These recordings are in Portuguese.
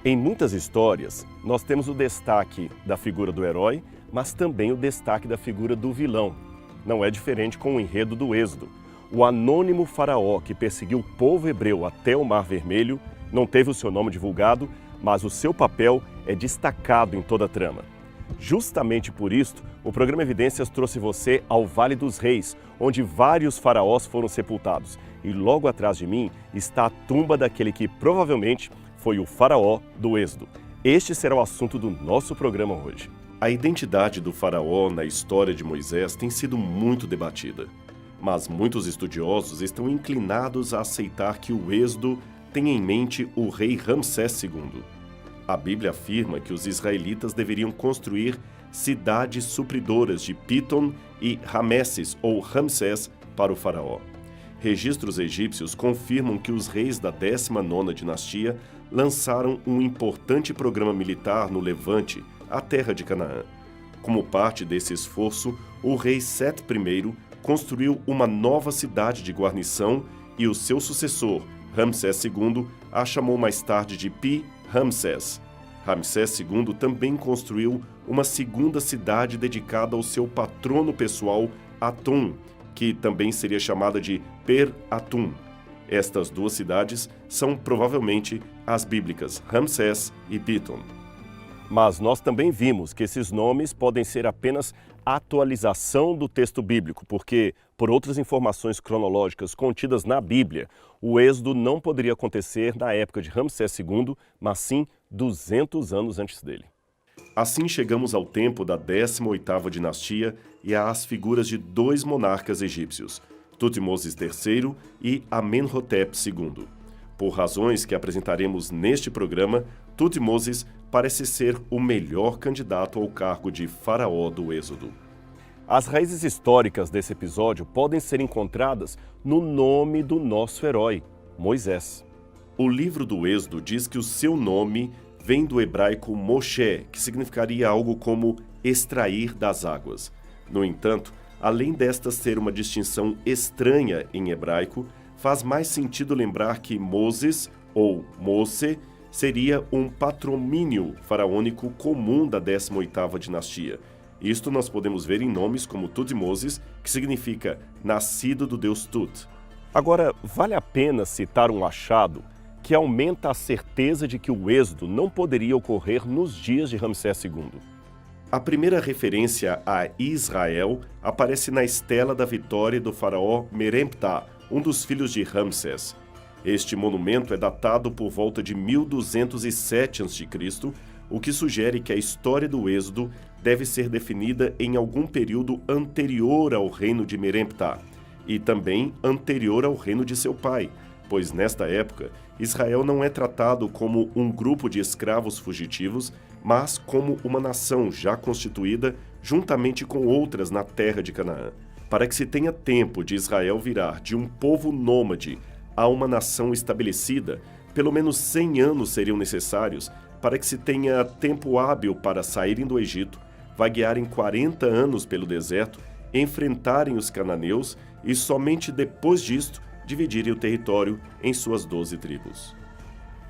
Em muitas histórias, nós temos o destaque da figura do herói, mas também o destaque da figura do vilão. Não é diferente com o enredo do Êxodo. O anônimo faraó que perseguiu o povo hebreu até o Mar Vermelho não teve o seu nome divulgado, mas o seu papel é destacado em toda a trama. Justamente por isto, o programa Evidências trouxe você ao Vale dos Reis, onde vários faraós foram sepultados. E logo atrás de mim está a tumba daquele que provavelmente foi o faraó do Êxodo. Este será o assunto do nosso programa hoje. A identidade do faraó na história de Moisés tem sido muito debatida. Mas muitos estudiosos estão inclinados a aceitar que o Êxodo tem em mente o rei Ramsés II. A Bíblia afirma que os israelitas deveriam construir cidades supridoras de Pitom e Ramesses ou Ramsés para o faraó. Registros egípcios confirmam que os reis da 19ª dinastia lançaram um importante programa militar no Levante, a terra de Canaã. Como parte desse esforço, o rei Sete I construiu uma nova cidade de guarnição e o seu sucessor, Ramsés II, a chamou mais tarde de Pi-Ramsés. Ramsés II também construiu uma segunda cidade dedicada ao seu patrono pessoal, Atum, que também seria chamada de Per-Atum. Estas duas cidades são provavelmente as bíblicas Ramsés e Pitom. Mas nós também vimos que esses nomes podem ser apenas atualização do texto bíblico, porque, por outras informações cronológicas contidas na Bíblia, o Êxodo não poderia acontecer na época de Ramsés II, mas sim 200 anos antes dele. Assim chegamos ao tempo da 18ª dinastia e às figuras de dois monarcas egípcios, Tutmoses III e Amenhotep II. Por razões que apresentaremos neste programa, Tutmoses parece ser o melhor candidato ao cargo de faraó do Êxodo. As raízes históricas desse episódio podem ser encontradas no nome do nosso herói, Moisés. O livro do Êxodo diz que o seu nome vem do hebraico Moshe, que significaria algo como extrair das águas. No entanto, além desta ser uma distinção estranha em hebraico, faz mais sentido lembrar que Moses, ou Mose, seria um patromínio faraônico comum da 18ª dinastia. Isto nós podemos ver em nomes como Tutmoses, que significa nascido do deus Tut. Agora, vale a pena citar um achado que aumenta a certeza de que o Êxodo não poderia ocorrer nos dias de Ramsés II. A primeira referência a Israel aparece na estela da vitória do faraó Meremptah, um dos filhos de Ramsés. Este monumento é datado por volta de 1207 a.C., o que sugere que a história do Êxodo deve ser definida em algum período anterior ao reino de Meremptah e também anterior ao reino de seu pai, pois nesta época Israel não é tratado como um grupo de escravos fugitivos, mas como uma nação já constituída juntamente com outras na terra de Canaã. Para que se tenha tempo de Israel virar de um povo nômade a uma nação estabelecida, pelo menos 100 anos seriam necessários para que se tenha tempo hábil para saírem do Egito, vaguearem 40 anos pelo deserto, enfrentarem os cananeus e somente depois disto dividirem o território em suas 12 tribos.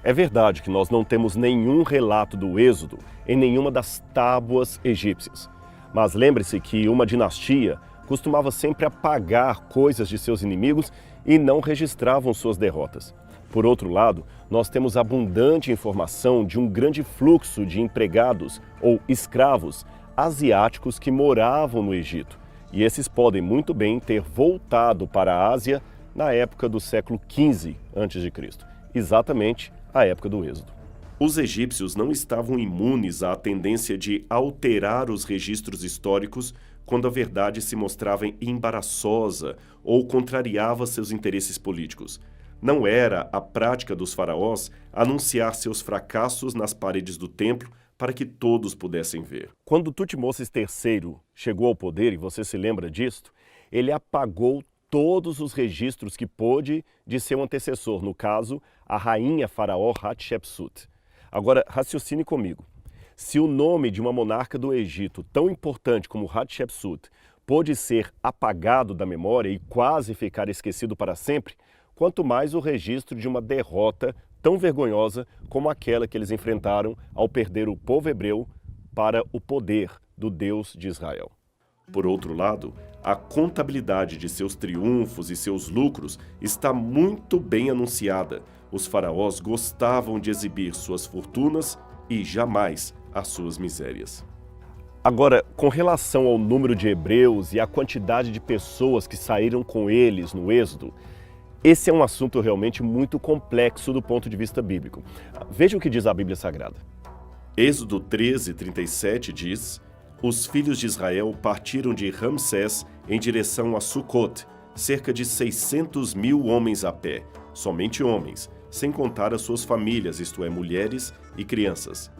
É verdade que nós não temos nenhum relato do Êxodo em nenhuma das tábuas egípcias. Mas lembre-se que uma dinastia costumava sempre apagar coisas de seus inimigos e não registravam suas derrotas. Por outro lado, nós temos abundante informação de um grande fluxo de empregados ou escravos asiáticos que moravam no Egito. E esses podem muito bem ter voltado para a Ásia na época do século XV a.C., exatamente a época do Êxodo. Os egípcios não estavam imunes à tendência de alterar os registros históricos quando a verdade se mostrava embaraçosa ou contrariava seus interesses políticos. Não era a prática dos faraós anunciar seus fracassos nas paredes do templo para que todos pudessem ver. Quando Tutmoses III chegou ao poder, e você se lembra disto, ele apagou todos os registros que pôde de seu antecessor, no caso, a rainha faraó Hatshepsut. Agora, raciocine comigo. Se o nome de uma monarca do Egito, tão importante como Hatshepsut, pôde ser apagado da memória e quase ficar esquecido para sempre, quanto mais o registro de uma derrota tão vergonhosa como aquela que eles enfrentaram ao perder o povo hebreu para o poder do Deus de Israel. Por outro lado, a contabilidade de seus triunfos e seus lucros está muito bem anunciada. Os faraós gostavam de exibir suas fortunas e jamais as suas misérias. Agora, com relação ao número de hebreus e a quantidade de pessoas que saíram com eles no Êxodo, esse é um assunto realmente muito complexo do ponto de vista bíblico. Veja o que diz a Bíblia Sagrada. Êxodo 13:37 diz: os filhos de Israel partiram de Ramsés em direção a Sucote, cerca de 600.000 homens a pé, somente homens, sem contar as suas famílias, isto é, mulheres e crianças.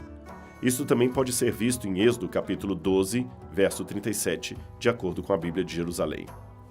Isso também pode ser visto em Êxodo capítulo 12, verso 37, de acordo com a Bíblia de Jerusalém.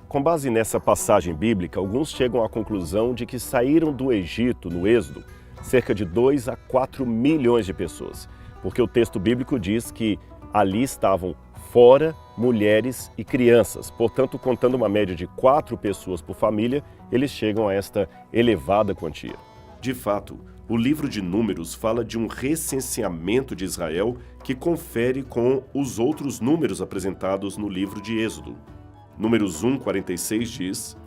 Com base nessa passagem bíblica, alguns chegam à conclusão de que saíram do Egito, no Êxodo, cerca de 2 a 4 milhões de pessoas, porque o texto bíblico diz que ali estavam fora mulheres e crianças. Portanto, contando uma média de 4 pessoas por família, eles chegam a esta elevada quantia. De fato, o livro de Números fala de um recenseamento de Israel que confere com os outros números apresentados no livro de Êxodo. Números 1:46 diz: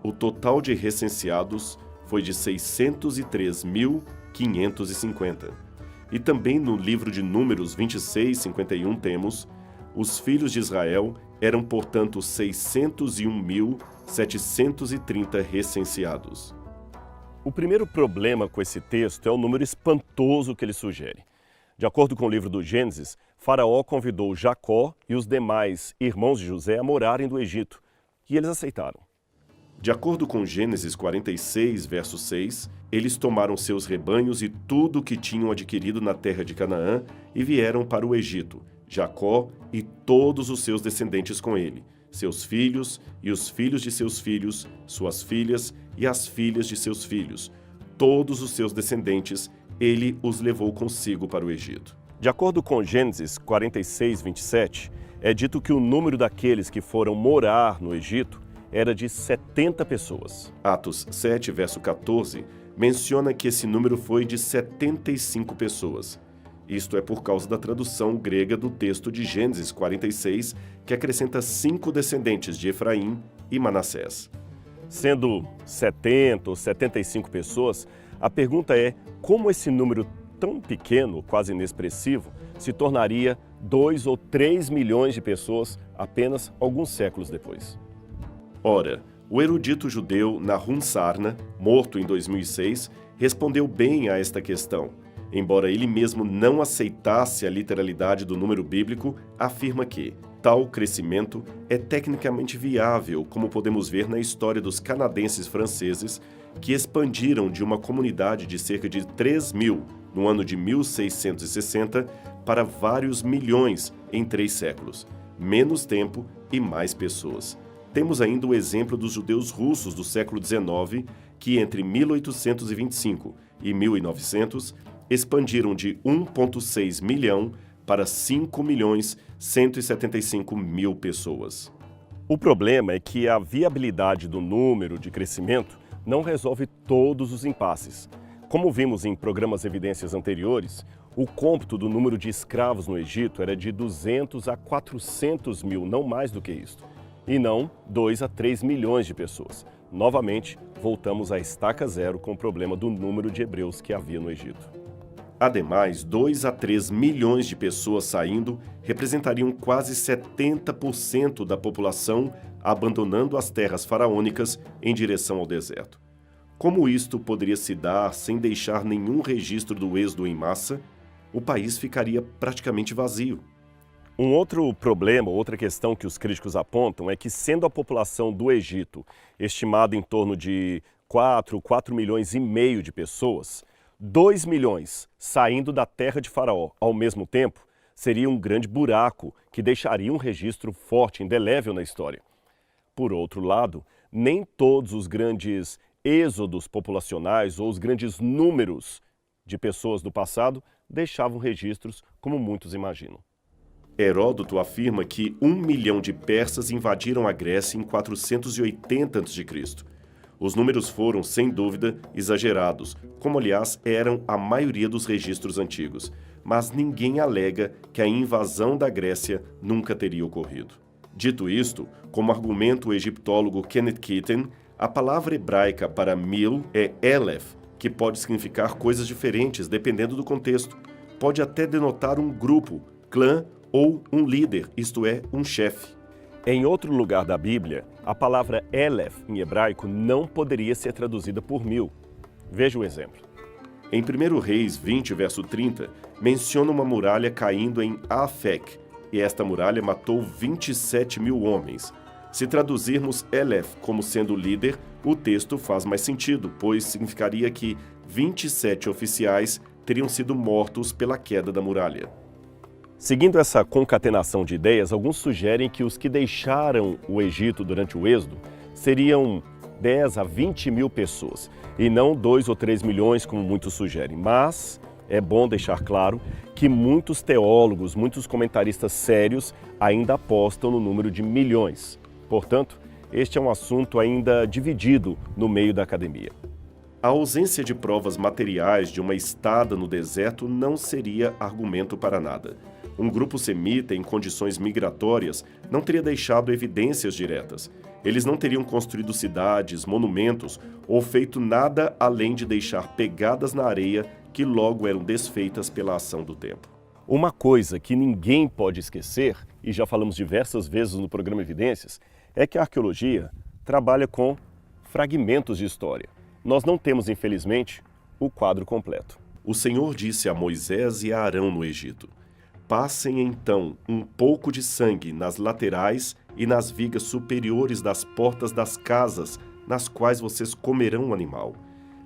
o total de recenseados foi de 603.550. E também no livro de Números 26:51 temos: os filhos de Israel eram, portanto, 601.730 recenseados. O primeiro problema com esse texto é o número espantoso que ele sugere. De acordo com o livro do Gênesis, Faraó convidou Jacó e os demais irmãos de José a morarem do Egito, e eles aceitaram. De acordo com Gênesis 46, verso 6, eles tomaram seus rebanhos e tudo o que tinham adquirido na terra de Canaã e vieram para o Egito, Jacó e todos os seus descendentes com ele, seus filhos e os filhos de seus filhos, suas filhas e as filhas de seus filhos. Todos os seus descendentes, ele os levou consigo para o Egito. De acordo com Gênesis 46, 27, é dito que o número daqueles que foram morar no Egito era de 70 pessoas. Atos 7, verso 14, menciona que esse número foi de 75 pessoas. Isto é por causa da tradução grega do texto de Gênesis 46, que acrescenta 5 descendentes de Efraim e Manassés. Sendo 70 ou 75 pessoas, a pergunta é como esse número tão pequeno, quase inexpressivo, se tornaria 2 ou 3 milhões de pessoas apenas alguns séculos depois. Ora, o erudito judeu Nahum Sarna, morto em 2006, respondeu bem a esta questão. Embora ele mesmo não aceitasse a literalidade do número bíblico, afirma que tal crescimento é tecnicamente viável, como podemos ver na história dos canadenses franceses, que expandiram de uma comunidade de cerca de 3.000 no ano de 1660 para vários milhões em 3 séculos. Menos tempo e mais pessoas. Temos ainda o exemplo dos judeus russos do século XIX, que entre 1825 e 1900 expandiram de 1,6 milhão para 5.175.000 pessoas. O problema é que a viabilidade do número de crescimento não resolve todos os impasses. Como vimos em programas evidências anteriores, o cômputo do número de escravos no Egito era de 200 a 400 mil, não mais do que isto, e não 2 a 3 milhões de pessoas. Novamente, voltamos à estaca zero com o problema do número de hebreus que havia no Egito. Ademais, 2 a 3 milhões de pessoas saindo representariam quase 70% da população abandonando as terras faraônicas em direção ao deserto. Como isto poderia se dar sem deixar nenhum registro do êxodo em massa? O país ficaria praticamente vazio. Um outro problema, outra questão que os críticos apontam é que, sendo a população do Egito estimada em torno de 4 milhões e meio de pessoas, 2 milhões saindo da terra de Faraó ao mesmo tempo seria um grande buraco que deixaria um registro forte, indelével na história. Por outro lado, nem todos os grandes êxodos populacionais ou os grandes números de pessoas do passado deixavam registros como muitos imaginam. Heródoto afirma que 1 milhão de persas invadiram a Grécia em 480 a.C. Os números foram, sem dúvida, exagerados, como aliás eram a maioria dos registros antigos, mas ninguém alega que a invasão da Grécia nunca teria ocorrido. Dito isto, como argumenta o egiptólogo Kenneth Keaton, a palavra hebraica para 1000 é Elef, que pode significar coisas diferentes dependendo do contexto. Pode até denotar um grupo, clã ou um líder, isto é, um chefe. Em outro lugar da Bíblia, a palavra Elef, em hebraico, não poderia ser traduzida por 1000. Veja o exemplo. Em 1 Reis 20, verso 30, menciona uma muralha caindo em Afek, e esta muralha matou 27.000 homens. Se traduzirmos Elef como sendo líder, o texto faz mais sentido, pois significaria que 27 oficiais teriam sido mortos pela queda da muralha. Seguindo essa concatenação de ideias, alguns sugerem que os que deixaram o Egito durante o êxodo seriam 10 a 20 mil pessoas, e não 2 ou 3 milhões, como muitos sugerem. Mas é bom deixar claro que muitos teólogos, muitos comentaristas sérios ainda apostam no número de milhões. Portanto, este é um assunto ainda dividido no meio da academia. A ausência de provas materiais de uma estada no deserto não seria argumento para nada. Um grupo semita em condições migratórias não teria deixado evidências diretas. Eles não teriam construído cidades, monumentos ou feito nada além de deixar pegadas na areia que logo eram desfeitas pela ação do tempo. Uma coisa que ninguém pode esquecer, e já falamos diversas vezes no programa Evidências, é que a arqueologia trabalha com fragmentos de história. Nós não temos, infelizmente, o quadro completo. O Senhor disse a Moisés e a Arão no Egito: passem então um pouco de sangue nas laterais e nas vigas superiores das portas das casas nas quais vocês comerão o animal.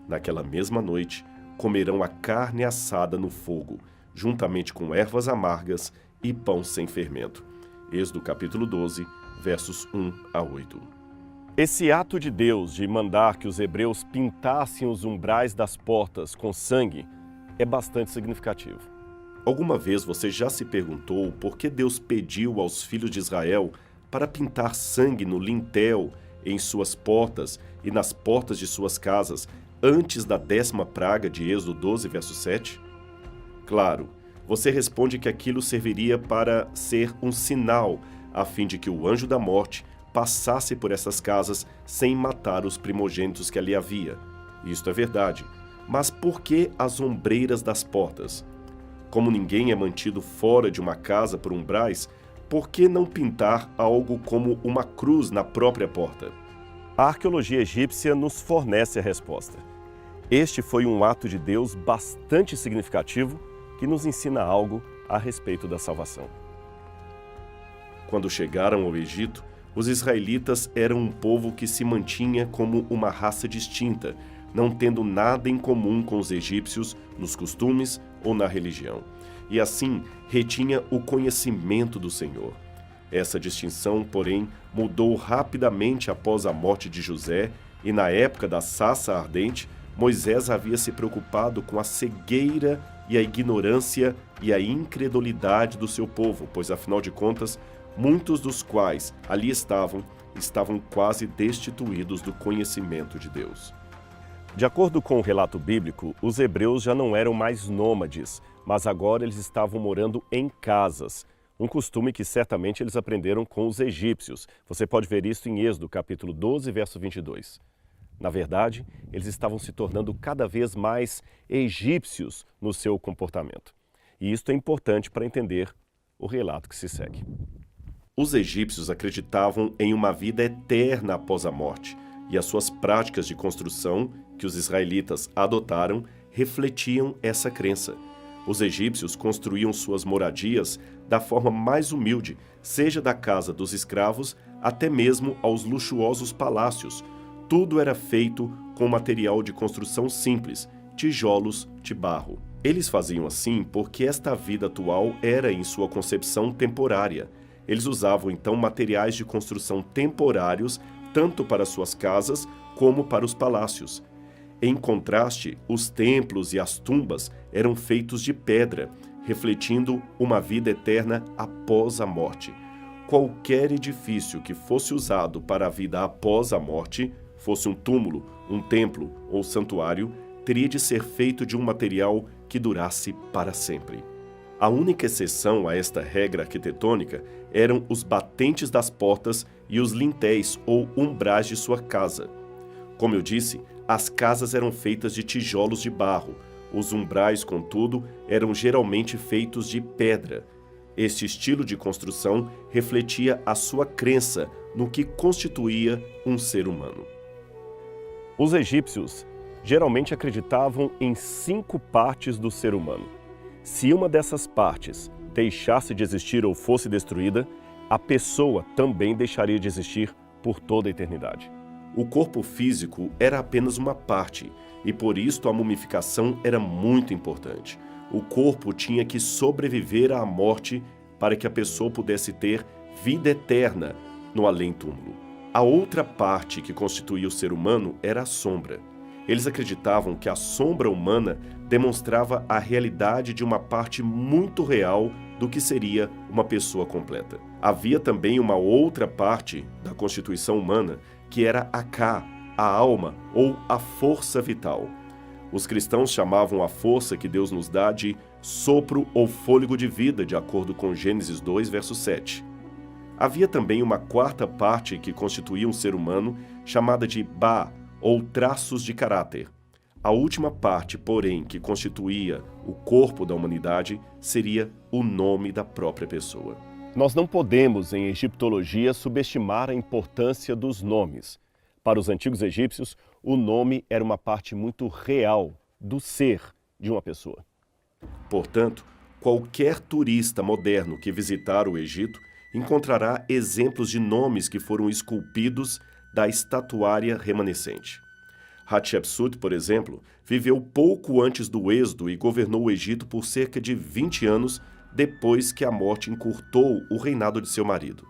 Naquela mesma noite, comerão a carne assada no fogo, juntamente com ervas amargas e pão sem fermento. Êxodo capítulo 12, versos 1 a 8. Esse ato de Deus de mandar que os hebreus pintassem os umbrais das portas com sangue é bastante significativo. Alguma vez você já se perguntou por que Deus pediu aos filhos de Israel para pintar sangue no lintel, em suas portas e nas portas de suas casas, antes da 10ª praga de Êxodo 12, verso 7? Claro, você responde que aquilo serviria para ser um sinal, a fim de que o anjo da morte passasse por essas casas sem matar os primogênitos que ali havia. Isto é verdade. Mas por que as ombreiras das portas? Como ninguém é mantido fora de uma casa por umbrais, por que não pintar algo como uma cruz na própria porta? A arqueologia egípcia nos fornece a resposta. Este foi um ato de Deus bastante significativo que nos ensina algo a respeito da salvação. Quando chegaram ao Egito, os israelitas eram um povo que se mantinha como uma raça distinta, não tendo nada em comum com os egípcios nos costumes ou na religião, e assim retinha o conhecimento do Senhor. Essa distinção, porém, mudou rapidamente após a morte de José, e na época da sarça ardente, Moisés havia se preocupado com a cegueira e a ignorância e a incredulidade do seu povo, pois, afinal de contas, muitos dos quais ali estavam quase destituídos do conhecimento de Deus. De acordo com o relato bíblico, os hebreus já não eram mais nômades, mas agora eles estavam morando em casas, um costume que certamente eles aprenderam com os egípcios. Você pode ver isso em Êxodo, capítulo 12, verso 22. Na verdade, eles estavam se tornando cada vez mais egípcios no seu comportamento. E isto é importante para entender o relato que se segue. Os egípcios acreditavam em uma vida eterna após a morte, e as suas práticas de construção, que os israelitas adotaram, refletiam essa crença. Os egípcios construíam suas moradias da forma mais humilde, seja da casa dos escravos até mesmo aos luxuosos palácios. Tudo era feito com material de construção simples, tijolos de barro. Eles faziam assim porque esta vida atual era, em sua concepção, temporária. Eles usavam então materiais de construção temporários tanto para suas casas como para os palácios. Em contraste, os templos e as tumbas eram feitos de pedra, refletindo uma vida eterna após a morte. Qualquer edifício que fosse usado para a vida após a morte fosse um túmulo, um templo ou santuário, teria de ser feito de um material que durasse para sempre. A única exceção a esta regra arquitetônica eram os batentes das portas e os lintéis ou umbrais de sua casa. Como eu disse, as casas eram feitas de tijolos de barro. Os umbrais, contudo, eram geralmente feitos de pedra. Este estilo de construção refletia a sua crença no que constituía um ser humano. Os egípcios geralmente acreditavam em 5 partes do ser humano. Se uma dessas partes deixasse de existir ou fosse destruída, a pessoa também deixaria de existir por toda a eternidade. O corpo físico era apenas uma parte, e por isto a mumificação era muito importante. O corpo tinha que sobreviver à morte para que a pessoa pudesse ter vida eterna no além-túmulo. A outra parte que constituía o ser humano era a sombra. Eles acreditavam que a sombra humana demonstrava a realidade de uma parte muito real do que seria uma pessoa completa. Havia também uma outra parte da constituição humana, que era a Ka, a alma ou a força vital. Os cristãos chamavam a força que Deus nos dá de sopro ou fôlego de vida, de acordo com Gênesis 2, verso 7. Havia também uma quarta parte que constituía um ser humano, chamada de Ba, ou traços de caráter. A última parte, porém, que constituía o corpo da humanidade, seria o nome da própria pessoa. Nós não podemos, em egiptologia, subestimar a importância dos nomes. Para os antigos egípcios, o nome era uma parte muito real do ser de uma pessoa. Portanto, qualquer turista moderno que visitar o Egito encontrará exemplos de nomes que foram esculpidos da estatuária remanescente. Hatshepsut, por exemplo, viveu pouco antes do êxodo e governou o Egito por cerca de 20 anos depois que a morte encurtou o reinado de seu marido.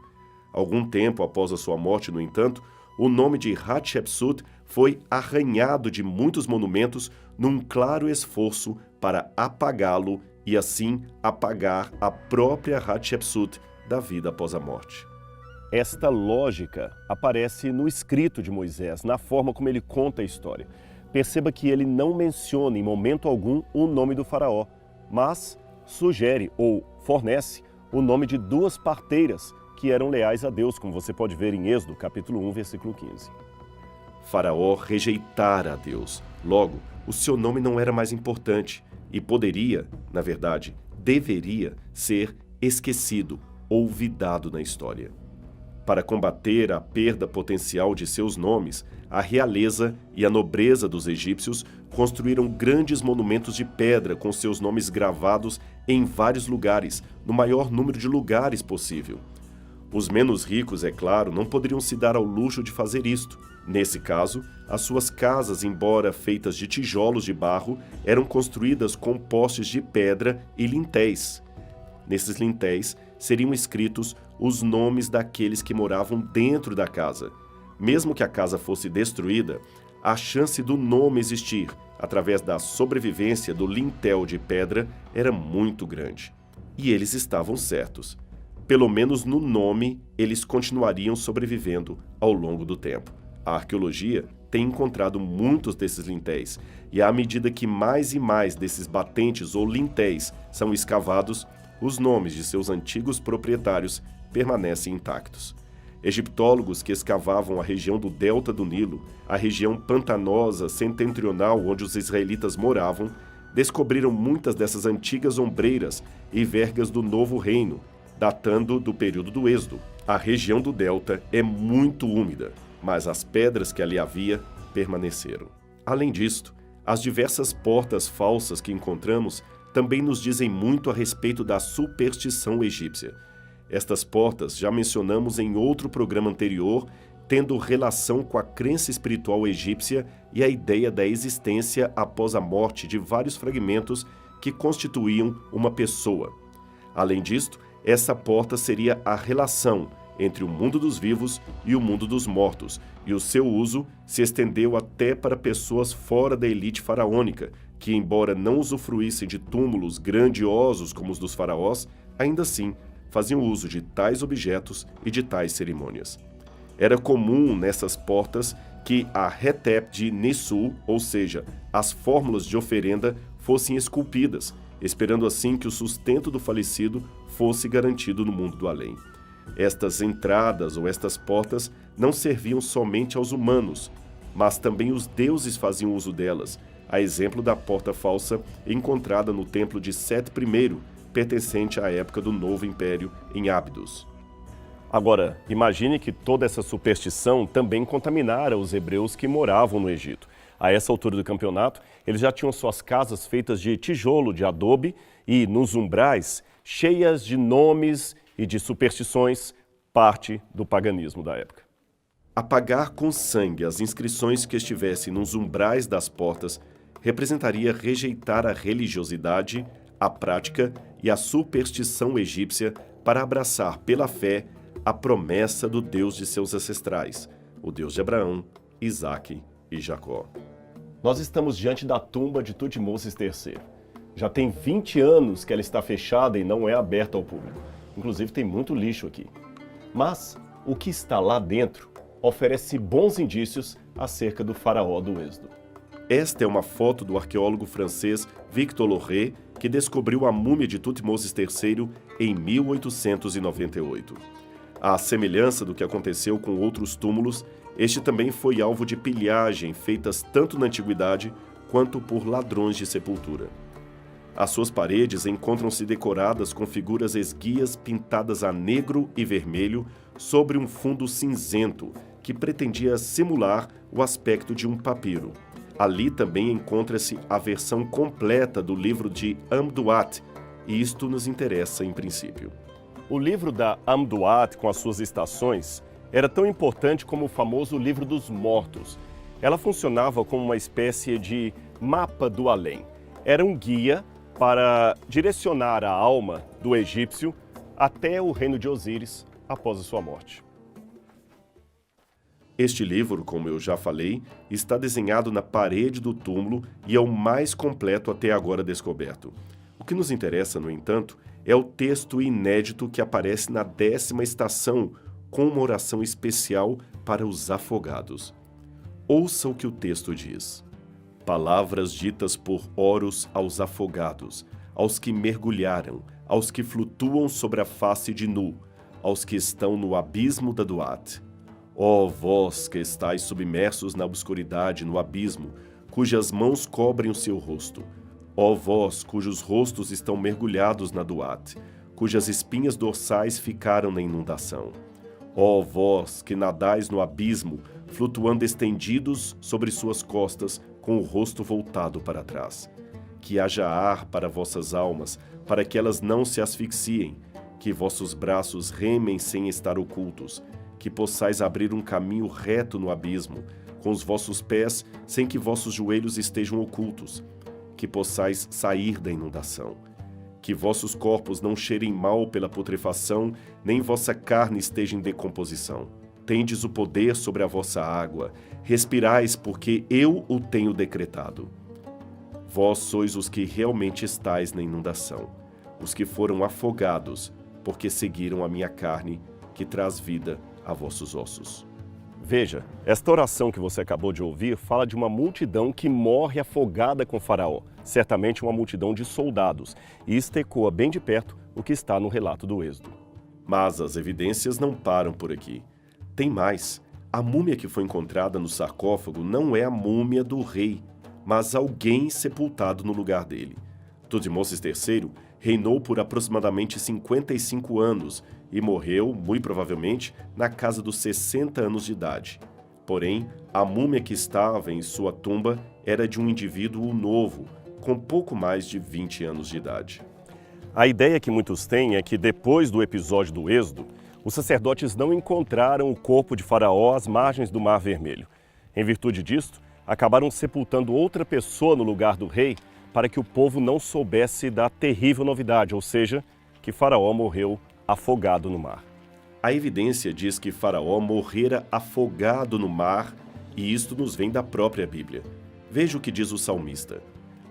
Algum tempo após a sua morte, no entanto, o nome de Hatshepsut foi arranhado de muitos monumentos num claro esforço para apagá-lo e assim apagar a própria Hatshepsut da vida após a morte. Esta lógica aparece no escrito de Moisés, na forma como ele conta a história. Perceba que ele não menciona em momento algum o nome do faraó, mas sugere ou fornece o nome de 2 parteiras que eram leais a Deus, como você pode ver em Êxodo, capítulo 1, versículo 15. Faraó rejeitara a Deus. Logo, o seu nome não era mais importante e poderia, na verdade, deveria ser esquecido, olvidado na história. Para combater a perda potencial de seus nomes, a realeza e a nobreza dos egípcios construíram grandes monumentos de pedra com seus nomes gravados em vários lugares, no maior número de lugares possível. Os menos ricos, é claro, não poderiam se dar ao luxo de fazer isto. Nesse caso, as suas casas, embora feitas de tijolos de barro, eram construídas com postes de pedra e lintéis. Nesses lintéis seriam escritos os nomes daqueles que moravam dentro da casa. Mesmo que a casa fosse destruída, a chance do nome existir, através da sobrevivência do lintel de pedra, era muito grande. E eles estavam certos. Pelo menos no nome, eles continuariam sobrevivendo ao longo do tempo. A arqueologia tem encontrado muitos desses lintéis, e à medida que mais e mais desses batentes ou lintéis são escavados, os nomes de seus antigos proprietários permanecem intactos. Egiptólogos que escavavam a região do delta do Nilo, a região pantanosa setentrional onde os israelitas moravam, descobriram muitas dessas antigas ombreiras e vergas do Novo Reino, datando do período do Êxodo. A região do delta é muito úmida, mas as pedras que ali havia permaneceram. Além disto, as diversas portas falsas que encontramos também nos dizem muito a respeito da superstição egípcia. Estas portas já mencionamos em outro programa anterior, tendo relação com a crença espiritual egípcia e a ideia da existência após a morte de vários fragmentos que constituíam uma pessoa. Além disto, essa porta seria a relação entre o mundo dos vivos e o mundo dos mortos, e o seu uso se estendeu até para pessoas fora da elite faraônica, que, embora não usufruíssem de túmulos grandiosos como os dos faraós, ainda assim faziam uso de tais objetos e de tais cerimônias. Era comum nessas portas que a Hetep de Nissu, ou seja, as fórmulas de oferenda, fossem esculpidas, esperando assim que o sustento do falecido fosse garantido no mundo do além. Estas entradas ou estas portas não serviam somente aos humanos, mas também os deuses faziam uso delas, a exemplo da porta falsa encontrada no templo de Sete I, pertencente à época do Novo Império em Ábidos. Agora, imagine que toda essa superstição também contaminara os hebreus que moravam no Egito. A essa altura do campeonato, eles já tinham suas casas feitas de tijolo, de adobe e, nos umbrais, cheias de nomes e de superstições, parte do paganismo da época. Apagar com sangue as inscrições que estivessem nos umbrais das portas representaria rejeitar a religiosidade, a prática e a superstição egípcia para abraçar pela fé a promessa do Deus de seus ancestrais, o Deus de Abraão, Isaque e Jacó. Nós estamos diante da tumba de Tutmoses III. Já tem 20 anos que ela está fechada e não é aberta ao público. Inclusive tem muito lixo aqui. Mas o que está lá dentro oferece bons indícios acerca do faraó do Êxodo. Esta é uma foto do arqueólogo francês Victor Loret, que descobriu a múmia de Tutmoses III em 1898. À semelhança do que aconteceu com outros túmulos, este também foi alvo de pilhagem feitas tanto na antiguidade quanto por ladrões de sepultura. As suas paredes encontram-se decoradas com figuras esguias pintadas a negro e vermelho sobre um fundo cinzento, que pretendia simular o aspecto de um papiro. Ali também encontra-se a versão completa do livro de Amduat, e isto nos interessa em princípio. O livro da Amduat, com as suas estações, era tão importante como o famoso Livro dos Mortos. Ela funcionava como uma espécie de mapa do além. Era um guia para direcionar a alma do egípcio até o reino de Osíris após a sua morte. Este livro, como eu já falei, está desenhado na parede do túmulo e é o mais completo até agora descoberto. O que nos interessa, no entanto, é o texto inédito que aparece na 10ª estação, com uma oração especial para os afogados. Ouça o que o texto diz. Palavras ditas por Horus aos afogados, aos que mergulharam, aos que flutuam sobre a face de Nu, aos que estão no abismo da Duat. Ó vós que estáis submersos na obscuridade, no abismo, cujas mãos cobrem o seu rosto. Ó vós cujos rostos estão mergulhados na Duat, cujas espinhas dorsais ficaram na inundação. Ó vós que nadais no abismo, flutuando estendidos sobre suas costas, com o rosto voltado para trás. Que haja ar para vossas almas, para que elas não se asfixiem, que vossos braços remem sem estar ocultos, que possais abrir um caminho reto no abismo, com os vossos pés sem que vossos joelhos estejam ocultos, que possais sair da inundação. Que vossos corpos não cheirem mal pela putrefação, nem vossa carne esteja em decomposição. Tendes o poder sobre a vossa água, respirais porque eu o tenho decretado. Vós sois os que realmente estáis na inundação, os que foram afogados, porque seguiram a minha carne, que traz vida a vossos ossos. Veja, esta oração que você acabou de ouvir fala de uma multidão que morre afogada com Faraó, certamente uma multidão de soldados, e isto ecoa bem de perto o que está no relato do Êxodo. Mas as evidências não param por aqui. Tem mais. A múmia que foi encontrada no sarcófago não é a múmia do rei, mas alguém sepultado no lugar dele. Tutmoses III reinou por aproximadamente 55 anos e morreu, muito provavelmente, na casa dos 60 anos de idade. Porém, a múmia que estava em sua tumba era de um indivíduo novo, com pouco mais de 20 anos de idade. A ideia que muitos têm é que depois do episódio do Êxodo, os sacerdotes não encontraram o corpo de Faraó às margens do Mar Vermelho. Em virtude disto, acabaram sepultando outra pessoa no lugar do rei para que o povo não soubesse da terrível novidade, ou seja, que Faraó morreu afogado no mar. A evidência diz que Faraó morrera afogado no mar, e isto nos vem da própria Bíblia. Veja o que diz o salmista.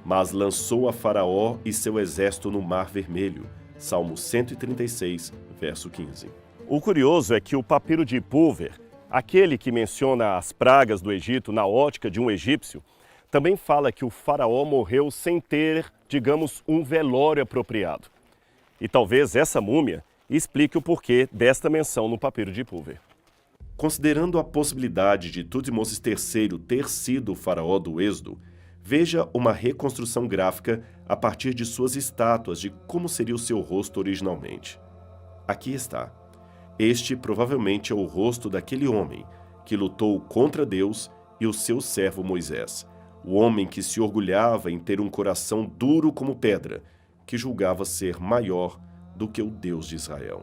Mas lançou a Faraó e seu exército no Mar Vermelho. Salmo 136, verso 15. O curioso é que o papiro de Pulver Aquele que menciona as pragas do Egito na ótica de um egípcio, também fala que o faraó morreu sem ter, digamos, um velório apropriado. E talvez essa múmia explique o porquê desta menção no papiro de Pulver. Considerando a possibilidade de Tutmosis III ter sido o faraó do Êxodo, veja uma reconstrução gráfica a partir de suas estátuas de como seria o seu rosto originalmente. Aqui está. Este provavelmente é o rosto daquele homem que lutou contra Deus e o seu servo Moisés, o homem que se orgulhava em ter um coração duro como pedra, que julgava ser maior do que o Deus de Israel.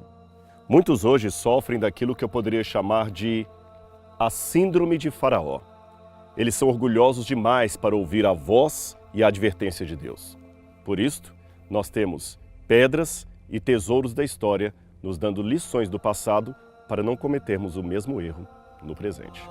Muitos hoje sofrem daquilo que eu poderia chamar de a síndrome de Faraó. Eles são orgulhosos demais para ouvir a voz e a advertência de Deus. Por isto, nós temos pedras e tesouros da história nos dando lições do passado para não cometermos o mesmo erro no presente.